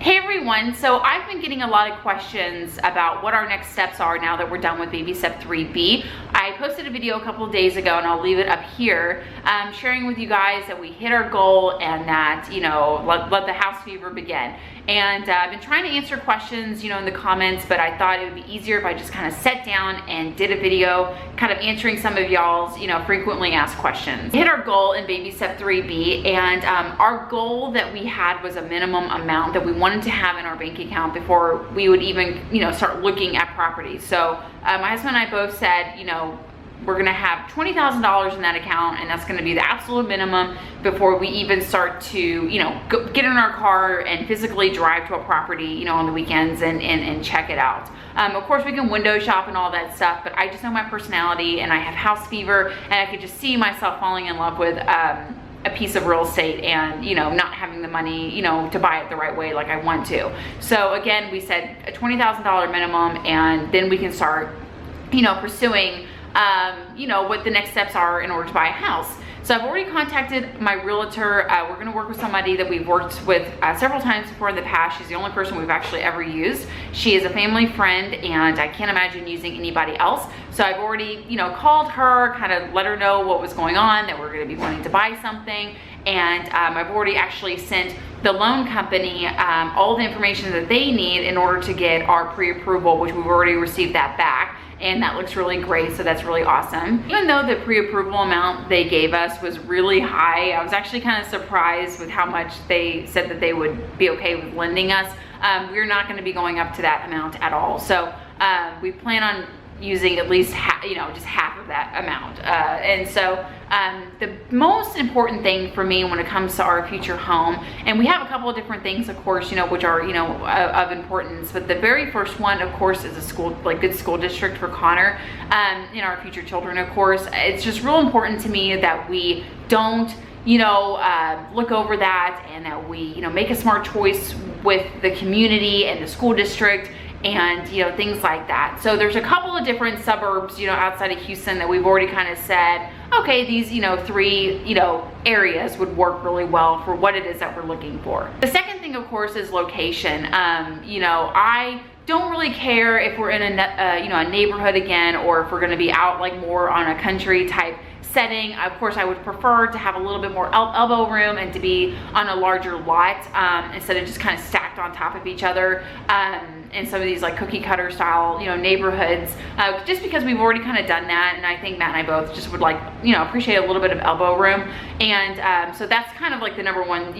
Hey everyone, so I've been getting a lot of questions about what our next steps are now that we're done with baby step 3B. I posted a video a couple of days ago and I'll leave it up here, sharing with you guys that we hit our goal and that, let the house fever begin. And I've been trying to answer questions, in the comments, but I thought it would be easier if I just kind of sat down and did a video kind of answering some of y'all's, frequently asked questions. We hit our goal in baby step 3B, and our goal that we had was a minimum amount that we wanted to have in our bank account before we would even, start looking at properties. So my husband and I both said, we're gonna have $20,000 in that account, and that's gonna be the absolute minimum before we even start to, get in our car and physically drive to a property, on the weekends and check it out. Of course, we can window shop and all that stuff, but I just know my personality and I have house fever, and I could just see myself falling in love with a piece of real estate and, not having the money, to buy it the right way like I want to. So again, we said a $20,000 minimum, and then we can start, pursuing what the next steps are in order to buy a house. So I've already contacted my realtor. We're gonna work with somebody that we've worked with several times before in the past. She's the only person we've actually ever used. She is a family friend, and I can't imagine using anybody else. So I've already, called her, kind of let her know what was going on, that we're gonna be wanting to buy something. And I've already actually sent the loan company all the information that they need in order to get our pre-approval, which we've already received that back. And that looks really great, so that's really awesome. Even though the pre-approval amount they gave us was really high, I was actually kind of surprised with how much they said that they would be okay with lending us. We're not gonna be going up to that amount at all. So we plan on using at least just half of that amount. And so the most important thing for me when it comes to our future home, and we have a couple of different things, of course, which are, of importance, but the very first one, of course, is a school, good school district for Connor, and our future children, of course. It's just real important to me that we don't look over that, and that we, make a smart choice with the community and the school district, and things like that. So there's a couple of different suburbs outside of Houston that we've already kind of said, okay, these 3 areas would work really well for what it is that we're looking for. The second thing, of course, is location. I don't really care if we're in a neighborhood again, or if we're going to be out more on a country type setting. Of course, I would prefer to have a little bit more elbow room and to be on a larger lot, instead of just kind of stacked on top of each other in some of these cookie cutter style neighborhoods, just because we've already kind of done that, and I think Matt and I both just would appreciate a little bit of elbow room. And so that's kind of the number one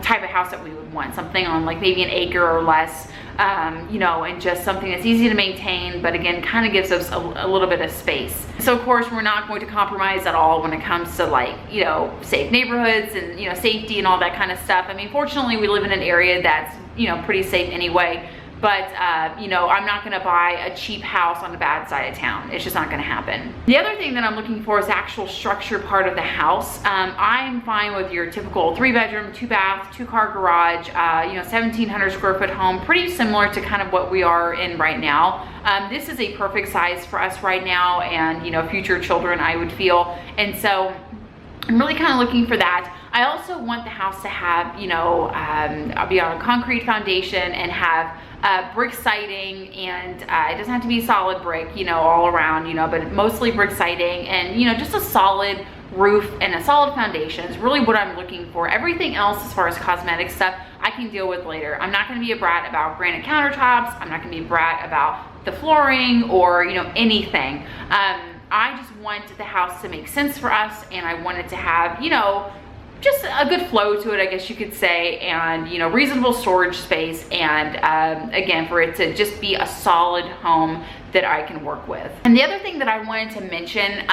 type of house that we would want, something on maybe an acre or less, and just something that's easy to maintain, but again kind of gives us a little bit of space. So of course we're not going to compromise at all when it comes to safe neighborhoods and safety and all that kind of stuff. I mean, fortunately we live in an area that's pretty safe anyway, but I'm not gonna buy a cheap house on the bad side of town. It's just not gonna happen. The other thing that I'm looking for is the actual structure part of the house. I'm fine with your typical 3-bedroom, 2-bath, 2-car garage, 1,700 square foot home, pretty similar to kind of what we are in right now. This is a perfect size for us right now, and future children, I would feel. And so I'm really kind of looking for that. I also want the house to have, I'll be on a concrete foundation and have brick siding, and it doesn't have to be solid brick, all around, but mostly brick siding, and, just a solid roof and a solid foundation is really what I'm looking for. Everything else, as far as cosmetic stuff, I can deal with later. I'm not going to be a brat about granite countertops. I'm not going to be a brat about the flooring or, anything. I just want the house to make sense for us, and I want it to have, just a good flow to it, I guess you could say, and reasonable storage space, and again, for it to just be a solid home that I can work with. And the other thing that I wanted to mention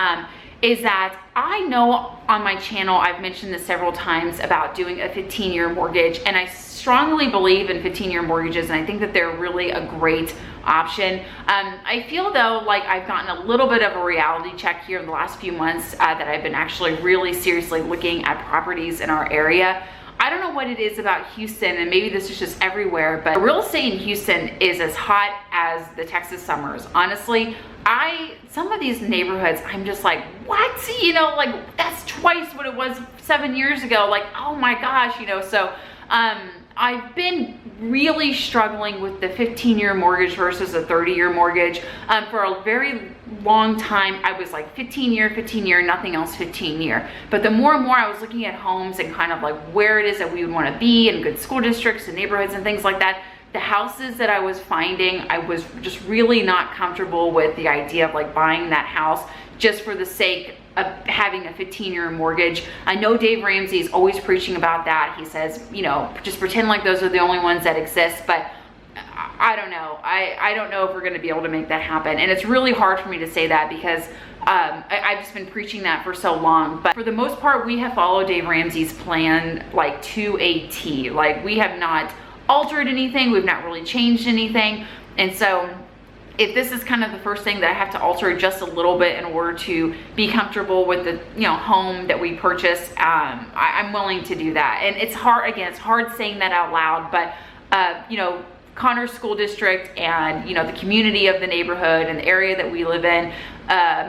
is that I know on my channel I've mentioned this several times about doing a 15-year mortgage, and I strongly believe in 15-year mortgages, and I think that they're really a great option. I feel though I've gotten a little bit of a reality check here in the last few months that I've been actually really seriously looking at properties in our area. I don't know what it is about Houston, and maybe this is just everywhere, but real estate in Houston is as hot as the Texas summers. Honestly, some of these neighborhoods, I'm just like, what? That's twice what it was 7 years ago. Oh my gosh, so I've been really struggling with the 15-year mortgage versus a 30-year mortgage. For a very long time, I was like 15-year, nothing else 15-year. But the more and more I was looking at homes and kind of like where it is that we would want to be in good school districts and neighborhoods and things like that, the houses that I was finding, I was just really not comfortable with the idea of like buying that house just for the sake of having a 15-year mortgage. I know Dave Ramsey is always preaching about that. He says, you know, just pretend like those are the only ones that exist, but I don't know. I don't know if we're gonna be able to make that happen. And it's really hard for me to say that because I've just been preaching that for so long. But for the most part, we have followed Dave Ramsey's plan like to a T. Like, we have not altered anything, we've not really changed anything. And so if this is kind of the first thing that I have to alter just a little bit in order to be comfortable with the, you know, home that we purchased, I'm willing to do that. And it's hard, again, it's hard saying that out loud, but you know, Connors School District and, you know, the community of the neighborhood and the area that we live in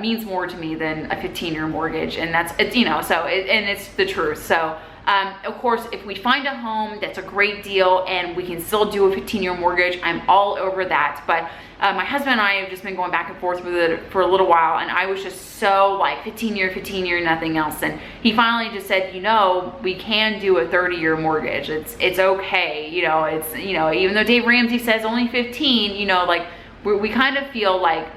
means more to me than a 15-year mortgage. And that's, it's, you know, so and it's the truth. So of course, if we find a home that's a great deal and we can still do a 15-year mortgage, I'm all over that. But my husband and I have just been going back and forth with it for a little while, and I was just so like 15-year, nothing else. And he finally just said, you know, we can do a 30-year mortgage. It's okay. You know, it's, you know, even though Dave Ramsey says only 15, you know, like we kind of feel like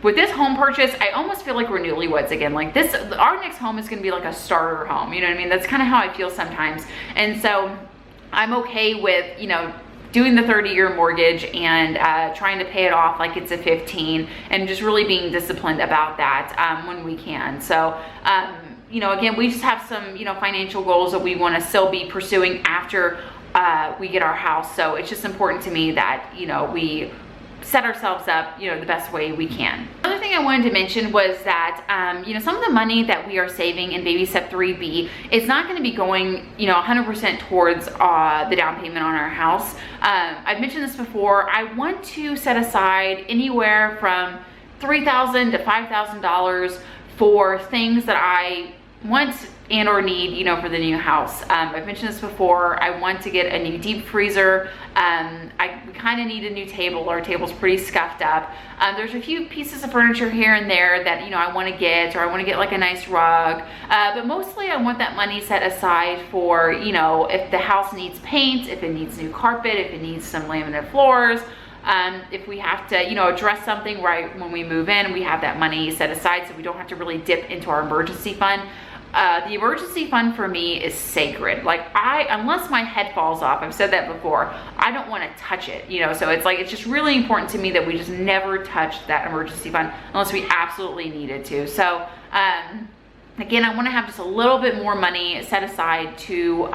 with this home purchase, I almost feel like we're newlyweds again. Like this, our next home is gonna be like a starter home. You know what I mean? That's kind of how I feel sometimes. And so I'm okay with, you know, doing the 30-year mortgage and trying to pay it off like it's a 15, and just really being disciplined about that when we can. So, you know, again, we just have some, you know, financial goals that we want to still be pursuing after we get our house. So it's just important to me that, you know, we set ourselves up, you know, the best way we can. Another thing I wanted to mention was that, you know, some of the money that we are saving in Baby Step 3B is not going to be going, you know, 100% towards the down payment on our house. I've mentioned this before. I want to set aside anywhere from $3,000 to $5,000 for things that I want and or need, you know, for the new house. I've mentioned this before. I want to get a new deep freezer. We kind of need a new table. Our table's pretty scuffed up. There's a few pieces of furniture here and there that, you know, I want to get, or I want to get like a nice rug. But mostly I want that money set aside for, you know, if the house needs paint, if it needs new carpet, if it needs some laminate floors, if we have to, you know, address something right when we move in, we have that money set aside so we don't have to really dip into our emergency fund. The emergency fund for me is sacred. Like, unless my head falls off, I've said that before, I don't want to touch it, you know. So it's like, it's just really important to me that we just never touch that emergency fund unless we absolutely needed to. So again, I want to have just a little bit more money set aside to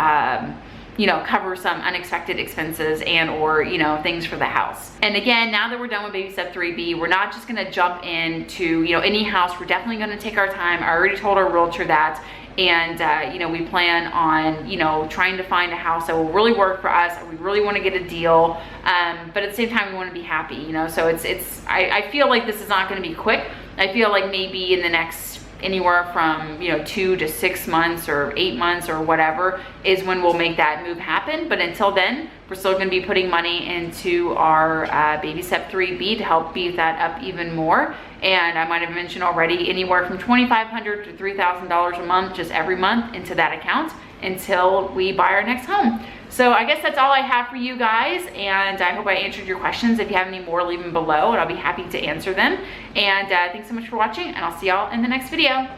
you know, cover some unexpected expenses and or, you know, things for the house. And again, now that we're done with Baby Step 3B, we're not just gonna jump into, you know, any house. We're definitely gonna take our time. I already told our realtor that. And, you know, we plan on, you know, trying to find a house that will really work for us. We really want to get a deal. But at the same time, we want to be happy, you know. So I feel like this is not going to be quick. I feel like maybe in the next anywhere from, you know, 2 to 6 months or 8 months or whatever is when we'll make that move happen. But until then, we're still going to be putting money into our Baby Step 3B to help beef that up even more. And I might have mentioned already, anywhere from $2,500 to $3,000 a month, just every month, into that account until we buy our next home. So I guess that's all I have for you guys, and I hope I answered your questions. If you have any more, leave them below and I'll be happy to answer them. And thanks so much for watching, and I'll see y'all in the next video.